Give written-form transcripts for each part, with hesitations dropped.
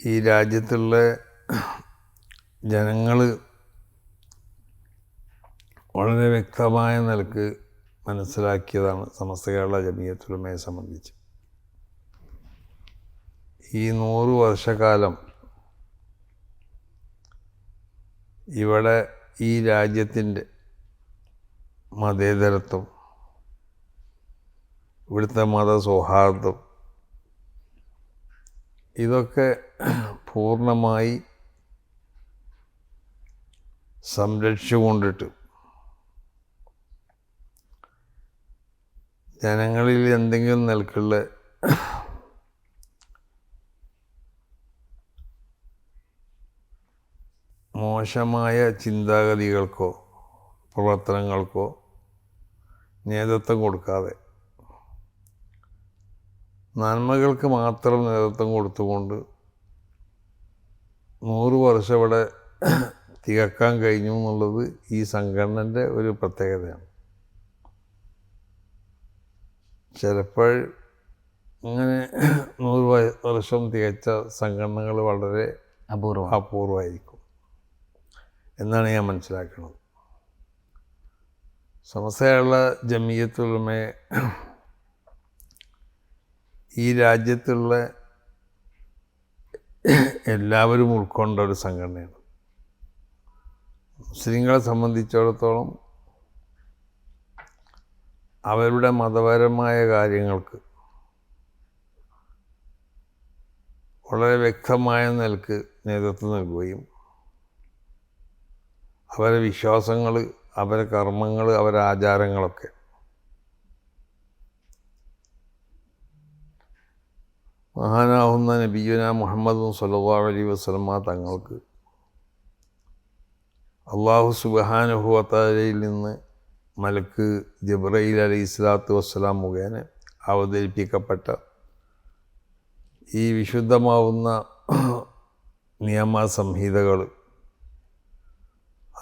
ഈ രാജ്യത്തുള്ള ജനങ്ങൾ വളരെ വ്യക്തമായ നിലക്ക് മനസ്സിലാക്കിയതാണ് സമസ്ത കേരള ജമിയത്തുൽ ഉലമയെ സംബന്ധിച്ച്. ഈ 100 വർഷക്കാലം ഇവിടെ ഈ രാജ്യത്തിൻ്റെ മതേതരത്വം, ഇവിടുത്തെ മതസൗഹാർദ്ദം, ഇതൊക്കെ പൂർണ്ണമായി സംരക്ഷിച്ചുകൊണ്ടിട്ട് ജനങ്ങളിൽ എന്തെങ്കിലും നിലക്കുള്ള മോശമായ ചിന്താഗതികൾക്കോ പ്രവർത്തനങ്ങൾക്കോ നേതൃത്വം കൊടുക്കാതെ നന്മകൾക്ക് മാത്രം നേതൃത്വം കൊടുത്തുകൊണ്ട് 100 വർഷം ഇവിടെ തികക്കാൻ കഴിഞ്ഞു എന്നുള്ളത് ഈ സംഘടനൻ്റെ ഒരു പ്രത്യേകതയാണ്. ചിലപ്പോൾ ഇങ്ങനെ 100 വർഷം തികച്ച സംഘടനകൾ വളരെ അപൂർവമായിരിക്കും എന്നാണ് ഞാൻ മനസ്സിലാക്കുന്നത്. സമസ്ത കേരള ജമിയത്തുൽ ഉലമയെ ഈ രാജ്യത്തുള്ള എല്ലാവരും ഉൾക്കൊണ്ട ഒരു സംഘടനയാണ്. മുസ്ലിങ്ങളെ സംബന്ധിച്ചിടത്തോളം അവരുടെ മതപരമായ കാര്യങ്ങൾക്ക് വളരെ വ്യക്തമായ നിലക്ക് നേതൃത്വം നൽകുകയും അവരെ വിശ്വാസങ്ങൾ, അവരെ കർമ്മങ്ങൾ, അവരെ ആചാരങ്ങളൊക്കെ മഹാനാവുന്ന നബിയുന മുഹമ്മദ് സ്വല്ലല്ലാഹു അലൈഹി വസല്ലമ തങ്ങൾക്ക് അല്ലാഹു സുബ്ഹാനഹു വ തആലയിൽ നിന്ന് മലക്ക് ജിബ്രീൽ അലൈഹിസ്സലാത്തു വസ്സലാം മുഖേന അവതരിപ്പിക്കപ്പെട്ട ഈ വിശുദ്ധമാവുന്ന നിയമസംഹിതകൾ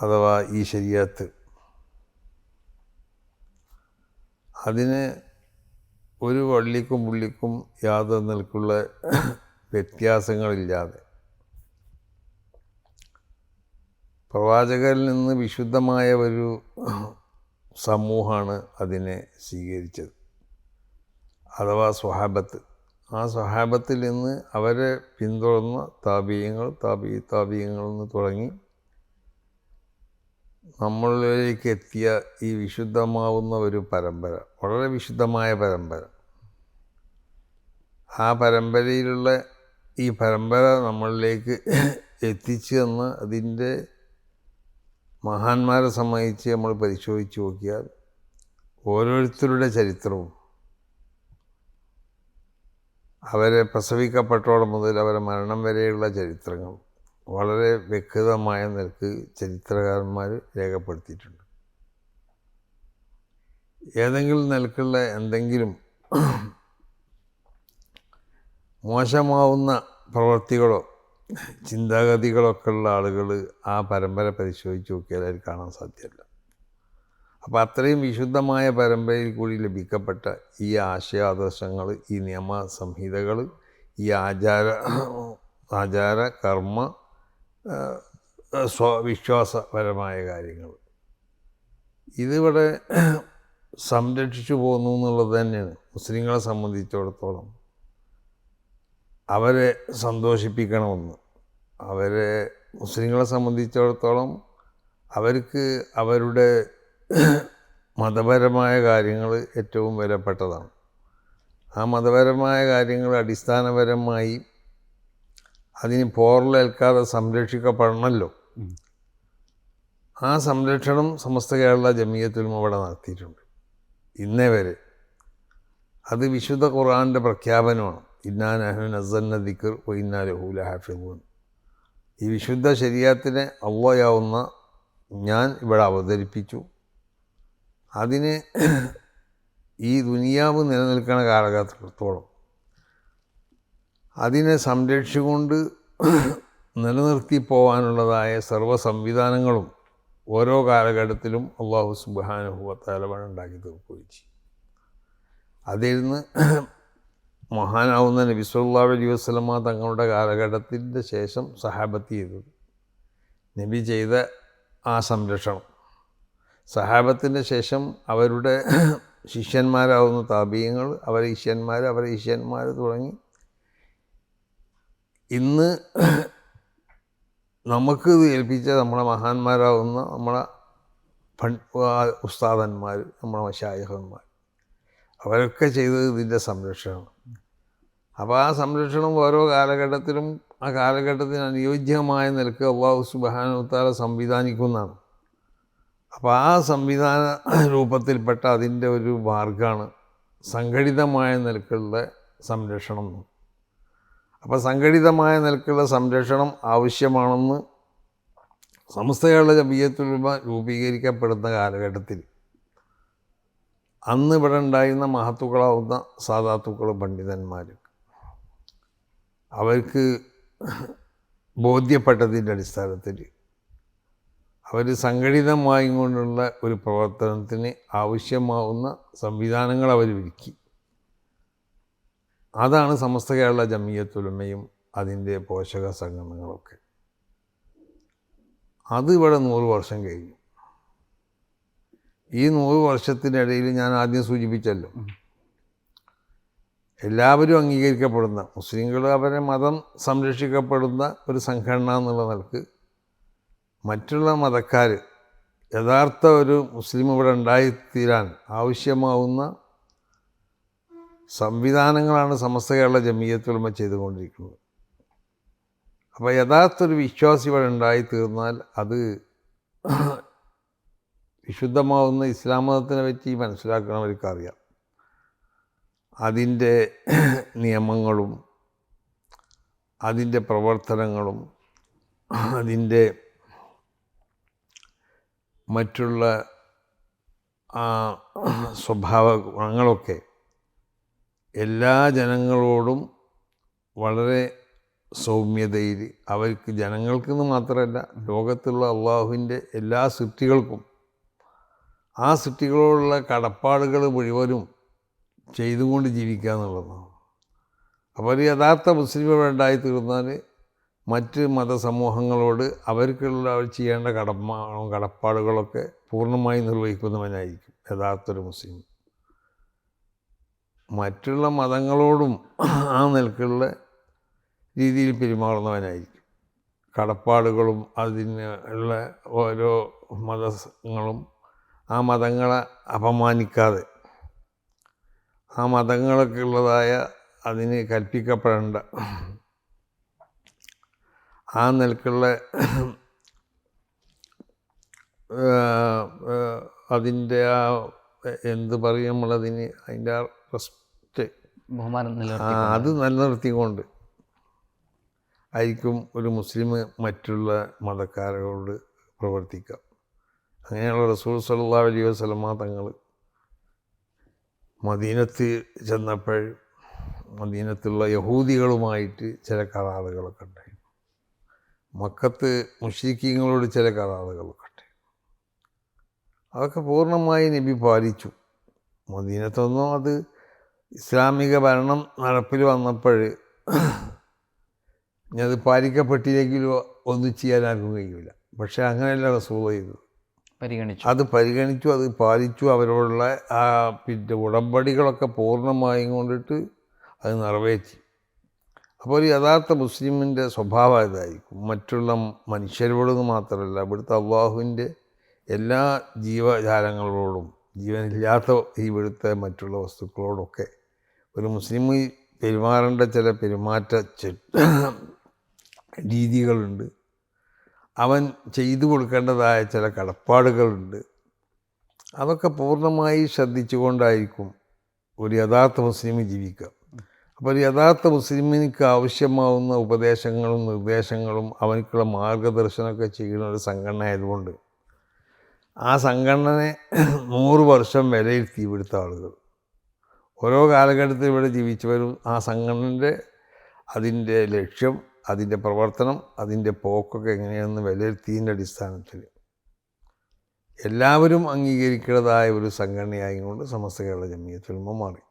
അഥവാ ഈ ശരീഅത്ത്, അതിന് ഒരു വള്ളിക്കും പുള്ളിക്കും യാതൊരു നിലക്കുള്ള വ്യത്യാസങ്ങളില്ലാതെ പ്രവാചകരിൽ നിന്ന് വിശുദ്ധമായ ഒരു സമൂഹമാണ് അതിനെ സ്വീകരിച്ചത്, അഥവാ സ്വഹാബത്ത്. ആ സ്വഹാബത്തിൽ നിന്ന് അവരെ പിന്തുടർന്ന താബിഈങ്ങൾ, താബിഈങ്ങളിൽ നിന്ന് തുടങ്ങി നമ്മളിലേക്ക് എത്തിയ ഈ വിശുദ്ധമാവുന്ന ഒരു പരമ്പര, വളരെ വിശുദ്ധമായ പരമ്പര. ആ പരമ്പരയിലുള്ള ഈ പരമ്പര നമ്മളിലേക്ക് എത്തിച്ചു എന്ന് അതിൻ്റെ മഹാന്മാരെ സംബന്ധിച്ച് നമ്മൾ പരിശോധിച്ച് നോക്കിയാൽ ഓരോരുത്തരുടെ ചരിത്രവും അവരെ പ്രസവിക്കപ്പെട്ടോടെ മുതൽ അവരെ മരണം വരെയുള്ള ചരിത്രങ്ങൾ വളരെ വ്യക്തമായ നിലക്ക് ചരിത്രകാരന്മാർ രേഖപ്പെടുത്തിയിട്ടുണ്ട്. ഏതെങ്കിലും നിലക്കുള്ള എന്തെങ്കിലും മോശമാവുന്ന പ്രവൃത്തികളോ ചിന്താഗതികളൊക്കെ ഉള്ള ആളുകൾ ആ പരമ്പര പരിശോധിച്ച് നോക്കിയാൽ അത് കാണാൻ സാധ്യമല്ല. അപ്പോൾ അത്രയും വിശുദ്ധമായ പരമ്പരയിൽ കൂടി ലഭിക്കപ്പെട്ട ഈ ആശയാദർശങ്ങൾ, ഈ നിയമസംഹിതകൾ, ഈ ആചാര കർമ്മ വിശ്വാസപരമായ കാര്യങ്ങൾ, ഇതിവിടെ സംരക്ഷിച്ചു പോകുന്നു എന്നുള്ളത് തന്നെയാണ് മുസ്ലിങ്ങളെ സംബന്ധിച്ചിടത്തോളം അവരെ സന്തോഷിപ്പിക്കണമെന്ന്. അവരെ മുസ്ലിങ്ങളെ സംബന്ധിച്ചിടത്തോളം അവർക്ക് അവരുടെ മതപരമായ കാര്യങ്ങൾ ഏറ്റവും വിലപ്പെട്ടതാണ്. ആ മതപരമായ കാര്യങ്ങൾ അടിസ്ഥാനപരമായി അതിന് പോറലേൽക്കാതെ സംരക്ഷിക്കപ്പെടണമല്ലോ. ആ സംരക്ഷണം സമസ്ത കേരള ജമിയത്തുൽ ഉലമ ഇവിടെ നടത്തിയിട്ടുണ്ട് ഇന്നേ വരെ. അത് വിശുദ്ധ ഖുർആൻ്റെ പ്രഖ്യാപനമാണ്. ഇന്നാ നഹ്നു നസ്സൽന ദിക്ർ വ ഇന്നാ ലഹു ലഹാഫിളൂൻ. ഈ വിശുദ്ധ ശരീഅത്തിനെ അല്ലാഹുയാവുന്ന ഞാൻ ഇവിടെ അവതരിപ്പിച്ചു. അതിന് ഈ ദുനിയാവ് നിലനിൽക്കുന്ന കാലഘട്ടത്തോളം അതിനെ സംരക്ഷിച്ചുകൊണ്ട് നിലനിർത്തി പോകാനുള്ളതായ സർവ്വ സംവിധാനങ്ങളും ഓരോ കാലഘട്ടത്തിലും അല്ലാഹു സുബ്ഹാനഹു വ തആല ഉണ്ടാക്കി തീർക്കുകയും ചെയ്യും. അതിൽ നിന്ന് മഹാനാവുന്ന നബി സല്ലല്ലാഹു അലൈഹി വസല്ലമ തങ്ങളുടെ കാലഘട്ടത്തിൻ്റെ ശേഷം സഹാബത്ത് ചെയ്തത്. നബി ചെയ്ത ആ സംരക്ഷണം സഹാബത്തിൻ്റെ ശേഷം അവരുടെ ശിഷ്യന്മാരാവുന്ന താബീയങ്ങൾ, അവരെ ശിഷ്യന്മാർ തുടങ്ങി ഇന്ന് നമുക്ക് ഇത് ഏൽപ്പിച്ച നമ്മളെ മഹാന്മാരാവുന്ന നമ്മളെ ഉസ്താദന്മാർ, നമ്മളെ മശായിഖന്മാർ, അവരൊക്കെ ചെയ്തത് ഇതിൻ്റെ സംരക്ഷണമാണ്. അപ്പോൾ ആ സംരക്ഷണം ഓരോ കാലഘട്ടത്തിലും ആ കാലഘട്ടത്തിന് അനുയോജ്യമായ നിലക്ക് അല്ലാഹു സുബ്ഹാനഹു വ തആല സംവിധാനിക്കുന്നതാണ്. അപ്പോൾ ആ സംവിധാന രൂപത്തിൽപ്പെട്ട അതിൻ്റെ ഒരു മാർഗ്ഗമാണ് സംഘടിതമായ നിലക്കുള്ള സംരക്ഷണം. അപ്പോൾ സംഘടിതമായ നിലക്കുള്ള സംരക്ഷണം ആവശ്യമാണെന്ന് സമസ്ത കേരള ജമിയത്തുൽ ഉലമ രൂപീകരിക്കപ്പെടുന്ന കാലഘട്ടത്തിൽ അന്ന് ഇവിടെ ഉണ്ടായിരുന്ന മഹത്തുക്കളാവുന്ന സാദാത്തുക്കൾ, പണ്ഡിതന്മാർ, അവർക്ക് ബോധ്യപ്പെട്ടതിൻ്റെ അടിസ്ഥാനത്തിൽ അവർ സംഘടിതമായി കൊണ്ടുള്ള ഒരു പ്രവർത്തനത്തിന് ആവശ്യമാവുന്ന സംവിധാനങ്ങൾ അവർ ഒരുക്കി. അതാണ് സമസ്ത കേരള ജമിയത്തുൽ ഉലമയും അതിൻ്റെ പോഷക സംഘടനകളൊക്കെ. അത് ഇവിടെ 100 വർഷം കഴിഞ്ഞു. ഈ 100 വർഷത്തിനിടയിൽ ഞാൻ ആദ്യം സൂചിപ്പിച്ചല്ലോ, എല്ലാവരും അംഗീകരിക്കപ്പെടുന്ന, മുസ്ലിങ്ങൾ അവരെ മതം സംരക്ഷിക്കപ്പെടുന്ന ഒരു സംഘടന എന്നുള്ള നിലക്ക് മറ്റുള്ള മതക്കാർ യഥാർത്ഥ ഒരു മുസ്ലിം ഇവിടെ ഉണ്ടായിത്തീരാൻ ആവശ്യമാവുന്ന സംവിധാനങ്ങളാണ് സമസ്ത കേരള ജമിയത്തുൽ ഉലമ ചെയ്തുകൊണ്ടിരിക്കുന്നത്. അപ്പോൾ യഥാർത്ഥ ഒരു വിശ്വാസി ഇവിടെ ഉണ്ടായിത്തീർന്നാൽ അത് വിശുദ്ധമാവുന്ന ഇസ്ലാം മതത്തിനെ പറ്റി മനസ്സിലാക്കണവർക്കറിയാം. അതിൻ്റെ നിയമങ്ങളും അതിൻ്റെ പ്രവർത്തനങ്ങളും അതിൻ്റെ മറ്റുള്ള സ്വഭാവ ഗുണങ്ങളൊക്കെ എല്ലാ ജനങ്ങളോടും വളരെ സൗമ്യതയിൽ, അവർക്ക് ജനങ്ങൾക്കെന്ന് മാത്രമല്ല ലോകത്തുള്ള അള്ളാഹുവിൻ്റെ എല്ലാ സൃഷ്ടികൾക്കും ആ സൃഷ്ടികളോടുള്ള കടപ്പാടുകൾ മുഴുവനും ചെയ്തുകൊണ്ട് ജീവിക്കുക എന്നുള്ളതാണ്. അപ്പോൾ ഒരു യഥാർത്ഥ മുസ്ലിം ഉണ്ടായിത്തീർന്നാൽ മറ്റ് മതസമൂഹങ്ങളോട് അവർക്കുള്ള അവർ ചെയ്യേണ്ട കടപ്പാടുകളൊക്കെ പൂർണ്ണമായി നിർവഹിക്കുന്നവനായിരിക്കും യഥാർത്ഥ ഒരു മുസ്ലിം. മറ്റുള്ള മതങ്ങളോടും ആ നിലക്കുള്ള രീതിയിൽ പെരുമാറുന്നവനായിരിക്കും. കടപ്പാടുകളും അതിനുള്ള ഓരോ മതങ്ങളും ആ മതങ്ങളെ അപമാനിക്കാതെ, ആ മതങ്ങളൊക്കെ ഉള്ളതായ അതിന് കൽപ്പിക്കപ്പെടേണ്ട ആ നിലക്കുള്ള അതിൻ്റെ ആ എന്ത് പറയും നമ്മളതിന്, അതിൻ്റെ ആ റെസ്പെക്റ്റ്, ബഹുമാനം അത് നിലനിർത്തിക്കൊണ്ട് ആയിരിക്കും ഒരു മുസ്ലിം മറ്റുള്ള മതക്കാരോട് പ്രവർത്തിക്കുക. അങ്ങനെയുള്ള റസൂൽ സല്ലല്ലാഹു അലൈഹി വസല്ലമ തങ്ങൾ മദീനത്ത് ചെന്നപ്പോൾ മദീനത്തുള്ള യഹൂദികളുമായിട്ട് ചില കരാറുകളൊക്കെ ഉണ്ടായി. മക്കത്ത് മുശ്രിക്കീങ്ങളോട് ചില കരാറുകളൊക്കെ ഉണ്ട്. അതൊക്കെ പൂർണ്ണമായി നബി പാലിച്ചു. മദീനത്തൊന്നും അത് ഇസ്ലാമിക ഭരണം നടപ്പിൽ വന്നപ്പോൾ ഇനി അത് പാലിക്കപ്പെട്ടില്ലെങ്കിലോ ഒന്നും ചെയ്യാൻ ആർക്കും കഴിയില്ല. പക്ഷേ അങ്ങനെയല്ല റസൂൽ ചെയ്തത്. അത് പരിഗണിച്ചു, അത് പാലിച്ചു. അവരോടുള്ള ആ പിന്നെ ഉടമ്പടികളൊക്കെ പൂർണ്ണമായും കൊണ്ടിട്ട് അത് നിറവേറ്റി. അപ്പോൾ ഒരു യഥാർത്ഥ മുസ്ലിമിൻ്റെ സ്വഭാവം ഇതായിരിക്കും. മറ്റുള്ള മനുഷ്യരോടൊന്നും മാത്രമല്ല, ഇവിടുത്തെ അള്ളാഹുവിൻ്റെ എല്ലാ ജീവജാലങ്ങളോടും, ജീവനില്ലാത്ത ഇവിടുത്തെ മറ്റുള്ള വസ്തുക്കളോടൊക്കെ ഒരു മുസ്ലിം പെരുമാറേണ്ട ചില പെരുമാറ്റ രീതികളുണ്ട്. അവൻ ചെയ്തു കൊടുക്കേണ്ടതായ ചില കടപ്പാടുകളുണ്ട്. അതൊക്കെ പൂർണ്ണമായി ശ്രദ്ധിച്ചുകൊണ്ടായിരിക്കും ഒരു യഥാർത്ഥ മുസ്ലിം ജീവിക്കുക. അപ്പോൾ ഒരു യഥാർത്ഥ മുസ്ലിമിനിക്ക് ആവശ്യമാവുന്ന ഉപദേശങ്ങളും നിർദ്ദേശങ്ങളും അവനക്കുള്ള മാർഗദർശനമൊക്കെ ചെയ്യുന്ന ഒരു സംഘടന ആയതുകൊണ്ട് ആ സംഘടനയെ 100 വർഷം വിലയിരുത്തി ഇവിടുത്തെ ആളുകൾ. ഓരോ കാലഘട്ടത്തിൽ ഇവിടെ ജീവിച്ചവരും ആ സംഘടനയുടെ അതിൻ്റെ ലക്ഷ്യം, അതിൻ്റെ പ്രവർത്തനം, അതിൻ്റെ പോക്കൊക്കെ എങ്ങനെയാണെന്ന് വിലയിരുത്തിയതിൻ്റെ അടിസ്ഥാനത്തിൽ എല്ലാവരും അംഗീകരിക്കുന്നതായ ഒരു സംഘടനയായതുകൊണ്ട് സമസ്ത കേരള ജമിയത്തുൽ ഉലമ മാറി.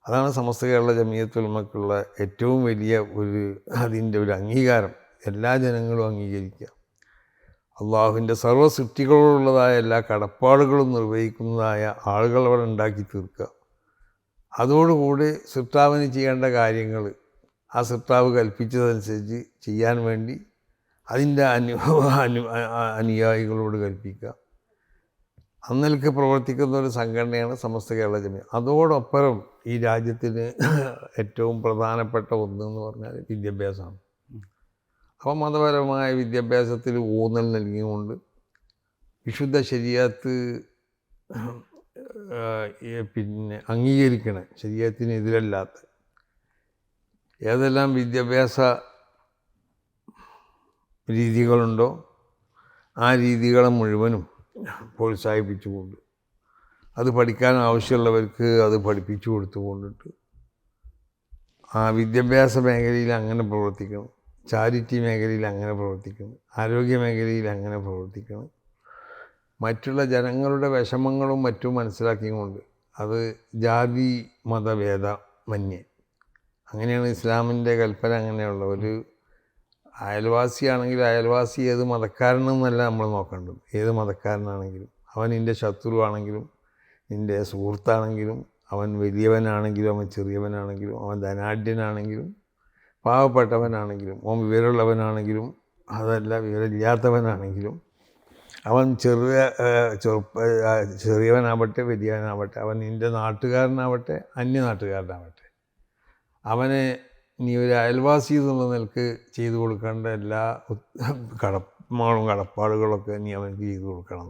അതാണ് സമസ്ത കേരള ജമിയത്തുൽ ഉലമക്കുള്ള ഏറ്റവും വലിയ അതിൻ്റെ ഒരു അംഗീകാരം. എല്ലാ ജനങ്ങളും അംഗീകരിക്കുക. അള്ളാഹുവിൻ്റെ സർവ്വ സൃഷ്ടികളോടുള്ളതായ എല്ലാ കടപ്പാടുകളും നിർവഹിക്കുന്നതായ ആളുകൾ അവിടെ ഉണ്ടാക്കി തീർക്കുക. അതോടുകൂടി സൃഷ്ടാവിന് ചെയ്യേണ്ട കാര്യങ്ങൾ ആ സൃഷ്ടാവ് കൽപ്പിച്ചതനുസരിച്ച് ചെയ്യാൻ വേണ്ടി അതിൻ്റെ അനുയായികളോട് കൽപ്പിക്കുക. അന്നേക്ക് പ്രവർത്തിക്കുന്ന ഒരു സംഘടനയാണ് സമസ്ത കേരള ജമിയത്ത്. അതോടൊപ്പം ഈ രാജ്യത്തിന് ഏറ്റവും പ്രധാനപ്പെട്ട ഒന്നെന്ന് പറഞ്ഞാൽ വിദ്യാഭ്യാസമാണ്. അപ്പോൾ മതപരമായ വിദ്യാഭ്യാസത്തിൽ ഊന്നൽ നൽകിക്കൊണ്ട് വിശുദ്ധ ശരീഅത്ത് അംഗീകരിക്കണ, ശരീഅത്തിനെതിരല്ലാത്ത ഏതെല്ലാം വിദ്യാഭ്യാസ രീതികളുണ്ടോ ആ രീതികളെ മുഴുവനും പ്രോത്സാഹിപ്പിച്ചുകൊണ്ട് അത് പഠിക്കാൻ ആവശ്യമുള്ളവർക്ക് അത് പഠിപ്പിച്ചു കൊടുത്തുകൊണ്ടിട്ട് ആ വിദ്യാഭ്യാസ മേഖലയിൽ അങ്ങനെ പ്രവർത്തിക്കണം, ചാരിറ്റി മേഖലയിൽ അങ്ങനെ പ്രവർത്തിക്കണം, ആരോഗ്യ മേഖലയിൽ അങ്ങനെ പ്രവർത്തിക്കണം. മറ്റുള്ള ജനങ്ങളുടെ വിഷമങ്ങളും മറ്റും മനസ്സിലാക്കിക്കൊണ്ട് അത് ജാതി മതഭേദമന്യേ, അങ്ങനെയാണ് ഇസ്ലാമിൻ്റെ കൽപ്പന. അങ്ങനെയുള്ള ഒരു അയൽവാസിയാണെങ്കിൽ അയൽവാസി ഏത് മതക്കാരനെന്നല്ല നമ്മൾ നോക്കേണ്ടത്. ഏത് മതക്കാരനാണെങ്കിലും അവൻ നിൻ്റെ ശത്രുവാണെങ്കിലും നിൻ്റെ സുഹൃത്താണെങ്കിലും അവൻ വലിയവനാണെങ്കിലും അവൻ ചെറിയവനാണെങ്കിലും അവൻ ധനാഢ്യനാണെങ്കിലും പാവപ്പെട്ടവനാണെങ്കിലും അവൻ വിവരമുള്ളവനാണെങ്കിലും അതല്ല വിവരമില്ലാത്തവനാണെങ്കിലും അവൻ ചെറിയവനാവട്ടെ വലിയവനാവട്ടെ, അവൻ നിൻ്റെ നാട്ടുകാരനാവട്ടെ അന്യനാട്ടുകാരനാവട്ടെ, അവനെ നീ ഒരു അയൽവാസി എന്നുള്ള നിലക്ക് ചെയ്തു കൊടുക്കേണ്ട എല്ലാ കടപ്പാടുകളൊക്കെ നീ അവനക്ക് ചെയ്തു കൊടുക്കണം.